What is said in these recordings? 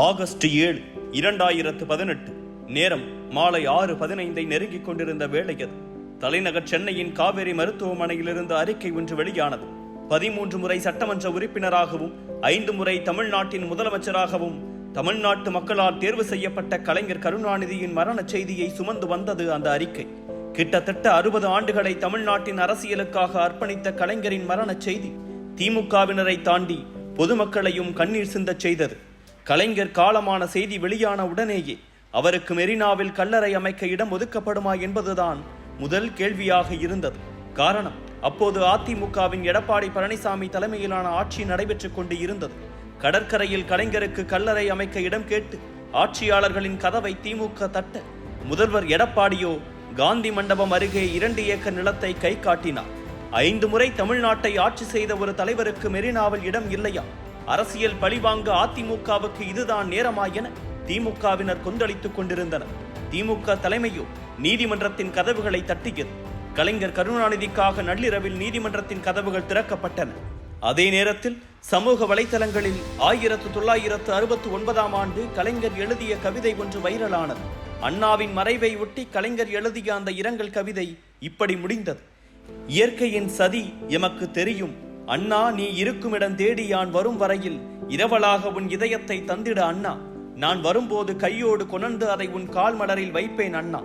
August 7, 2018 நேரம் மாலை 6:15 நெருங்கிக் கொண்டிருந்த வேளையது. தலைநகர் சென்னையின் காவேரி மருத்துவமனையிலிருந்து அறிக்கை ஒன்று வெளியானது. 13 முறை சட்டமன்ற உறுப்பினராகவும் 5 முறை தமிழ்நாட்டின் முதலமைச்சராகவும் தமிழ்நாட்டு மக்களால் தேர்வு செய்யப்பட்ட கலைஞர் கருணாநிதியின் மரண செய்தியை சுமந்து வந்தது அந்த அறிக்கை. கிட்டத்தட்ட 60 ஆண்டுகளை தமிழ்நாட்டின் அரசியலுக்காக அர்ப்பணித்த கலைஞரின் மரண செய்தி திமுகவினரை தாண்டி பொதுமக்களையும் கண்ணீர் சிந்தச் செய்தது. கலைஞர் காலமான செய்தி வெளியான உடனேயே அவருக்கு மெரினாவில் கல்லறை அமைக்க இடம் ஒதுக்கப்படுமா என்பதுதான் முதல் கேள்வியாக இருந்தது. காரணம், அப்போது அதிமுகவின் எடப்பாடி பழனிசாமி தலைமையிலான ஆட்சி நடைபெற்றுக் கொண்டு இருந்தது. கடற்கரையில் கலைஞருக்கு கல்லறை அமைக்க இடம் கேட்டு ஆட்சியாளர்களின் கதவை திமுக தட்ட, முதல்வர் எடப்பாடியோ காந்தி மண்டபம் அருகே 2 ஏக்கர் நிலத்தை கை காட்டினார். 5 முறை தமிழ்நாட்டை ஆட்சி செய்த ஒரு தலைவருக்கு மெரினாவில் இடம் இல்லையா? அரசியல் பழிவாங்க அதிமுகவுக்கு இதுதான் நேரமா என திமுகவினர் கொந்தளித்துக் கொண்டிருந்தனர். திமுக தலைமையோ நீதிமன்றத்தின் கதவுகளை தட்டியது. கலைஞர் கருணாநிதிக்காக நள்ளிரவில் நீதிமன்றத்தின் கதவுகள் திறக்கப்பட்டன. அதே நேரத்தில் சமூக வலைதளங்களில் 1969ஆம் ஆண்டு கலைஞர் எழுதிய கவிதை ஒன்று வைரலானது. அண்ணாவின் மறைவை ஒட்டி கலைஞர் எழுதிய அந்த இரங்கல் கவிதை இப்படி முடிந்தது: இயற்கையின் சதி எமக்கு தெரியும் அண்ணா, நீ இருக்குமிடம் தேடி யான் வரும் வரையில் இரவலாக உன் இதயத்தை தந்திட அண்ணா, நான் வரும்போது கையோடு கொணர்ந்து அதை உன் கால் மலரில் வைப்பேன் அண்ணா.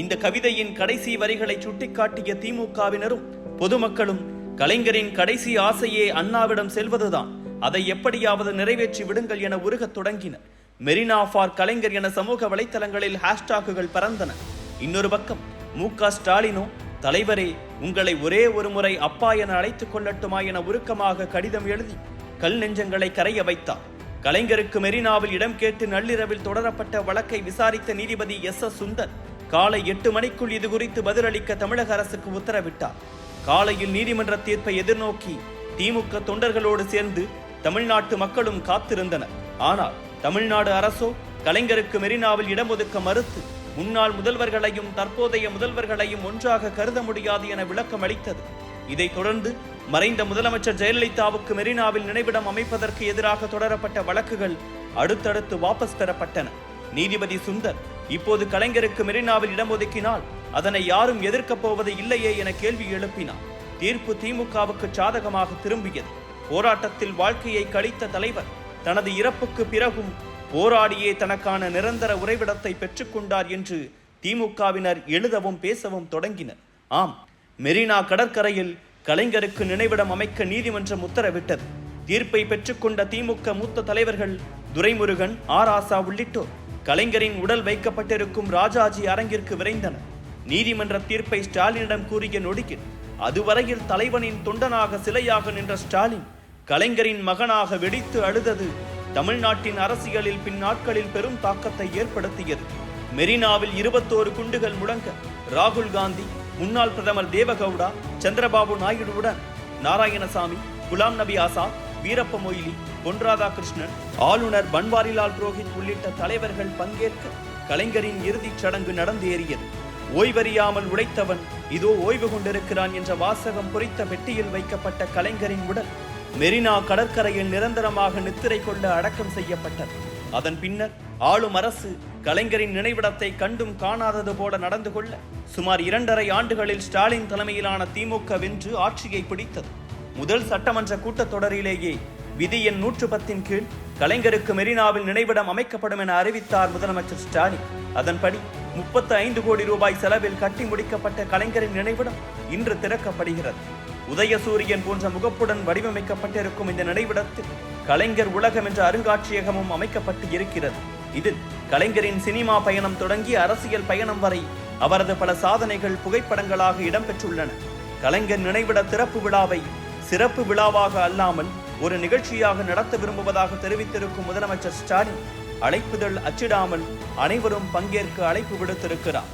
இந்த கவிதையின் கடைசி வரிகளை சுட்டிக்காட்டிய திமுகவினரும் பொதுமக்களும் கலைஞரின் கடைசி ஆசையே அண்ணாவிடம் செல்வதுதான், அதை எப்படியாவது நிறைவேற்றி விடுங்கள் என உருகத் தொடங்கினர். மெரினா ஃபார் கலைஞர் என சமூக வலைத்தளங்களில் ஹேஷ்டாக்குகள் பறந்தன. இன்னொரு பக்கம் மு.க. ஸ்டாலினோ, தலைவரே, உங்களை ஒரே ஒரு முறை அப்பா என அழைத்துக் கொள்ளட்டுமா என உருக்கமாக கடிதம் எழுதி கல் நெஞ்சங்களை கரைய வைத்தார். கலைஞருக்கு மெரினாவில் இடம் கேட்டு நள்ளிரவில் தொடரப்பட்ட வழக்கை விசாரித்த நீதிபதி எஸ். சுந்தர் காலை 8 மணிக்குள் இது குறித்து பதிலளிக்க தமிழக அரசுக்கு உத்தரவிட்டார். காலையில் நீதிமன்ற தீர்ப்பை எதிர்நோக்கி திமுக தொண்டர்களோடு சேர்ந்து தமிழ்நாட்டு மக்களும் காத்திருந்தனர். ஆனால் தமிழ்நாடு அரசோ கலைஞருக்கு மெரினாவில் இடம் ஒதுக்க மறுத்து முன்னாள் முதல்வர்களையும் தற்போதைய முதல்வர்களையும் ஒன்றாக கருத முடியாது என விளக்கம் அளித்தது. இதைத் தொடர்ந்து மறைந்த முதலமைச்சர் ஜெயலலிதாவுக்கு மெரினாவில் நினைவிடம் அமைப்பதற்கு எதிராக தொடரப்பட்ட வழக்குகள் அடுத்தடுத்து வாபஸ் பெறப்பட்டன. நீதிபதி சுந்தர் இப்போது கலைஞருக்கு மெரினாவில் இடம் ஒதுக்கினால் அதனை யாரும் எதிர்க்கப் போவது இல்லையே என கேள்வி எழுப்பினார். தீர்ப்பு திமுகவுக்கு சாதகமாக திரும்பியது. போராட்டத்தில் வாழ்க்கையை கழித்த தலைவர் தனது இறப்புக்கு பிறகும் போராடியே தனக்கான நிரந்தர உறைவிடத்தை பெற்றுக்கொண்டார் என்று திமுகவினர் எழுதவும் பேசவும் தொடங்கினர். ஆம், மெரினா கடற்கரையில் கலைஞருக்கு நினைவிடம் அமைக்க நீதிமன்றம் உத்தரவிட்டது. தீர்ப்பை பெற்றுக்கொண்ட திமுக மூத்த தலைவர்கள் துரைமுருகன், ஆர். ஆசா உள்ளிட்டோர் கலைஞரின் உடல் வைக்கப்பட்டிருக்கும் ராஜாஜி அரங்கிற்கு விரைந்தனர். நீதிமன்ற தீர்ப்பை ஸ்டாலினிடம் கூறிய நொடியில் அதுவரையில் தலைவனின் தொண்டனாக சிலையாக நின்ற ஸ்டாலின் கலைஞரின் மகனாக வெடித்து அழுதது தமிழ்நாட்டின் அரசியலில் பின்னாட்களில் பெரும் தாக்கத்தை ஏற்படுத்தியது. மெரினாவில் 21 குண்டுகள் முழங்க ராகுல் காந்தி, முன்னாள் பிரதமர் தேவகவுடா, சந்திரபாபு நாயுடுவுடன் நாராயணசாமி, குலாம் நபி ஆசாத், வீரப்ப மொய்லி, பொன் ராதாகிருஷ்ணன், ஆளுநர் பன்வாரிலால் புரோஹித் உள்ளிட்ட தலைவர்கள் பங்கேற்க கலைஞரின் இறுதிச் சடங்கு நடந்தேறியது. ஓய்வறியாமல் உழைத்தவன் இதோ ஓய்வு கொண்டிருக்கிறான் என்ற வாசகம் பொறித்த பெட்டியில் வைக்கப்பட்ட கலைஞரின் உடல் மெரினா கடற்கரையில் நிரந்தரமாக நித்திரை கொள்ள அடக்கம் செய்யப்பட்டது. அதன் பின்னர் ஆளும் அரசு கலைஞரின் நினைவிடத்தை கண்டும் காணாதது போல நடந்து கொள்ள சுமார் 2.5 ஆண்டுகளில் ஸ்டாலின் தலைமையிலான திமுக வென்று ஆட்சியை பிடித்தது. முதல் சட்டமன்ற கூட்டத்தொடரிலேயே விதி எண் 110 கீழ் கலைஞருக்கு மெரினாவில் நினைவிடம் அமைக்கப்படும் என அறிவித்தார் முதலமைச்சர் ஸ்டாலின். அதன்படி 35 கோடி ரூபாய் செலவில் கட்டி முடிக்கப்பட்ட கலைஞரின் நினைவிடம் இன்று திறக்கப்படுகிறது. உதயசூரியன் போன்ற முகப்புடன் வடிவமைக்கப்பட்டிருக்கும் இந்த நினைவிடத்தில் கலைஞர் உலகம் என்ற அருங்காட்சியகமும் அமைக்கப்பட்டு இருக்கிறது. இதில் கலைஞரின் சினிமா பயணம் தொடங்கி அரசியல் பயணம் வரை அவரது பல சாதனைகள் புகைப்படங்களாக இடம்பெற்றுள்ளன. கலைஞர் நினைவிட திறப்பு விழாவை சிறப்பு விழாவாக அல்லாமல் ஒரு நிகழ்ச்சியாக நடத்த விரும்புவதாக தெரிவித்திருக்கும் முதலமைச்சர் ஸ்டாலின் அழைப்புதல் அச்சிடாமல் அனைவரும் பங்கேற்க அழைப்பு விடுத்திருக்கிறார்.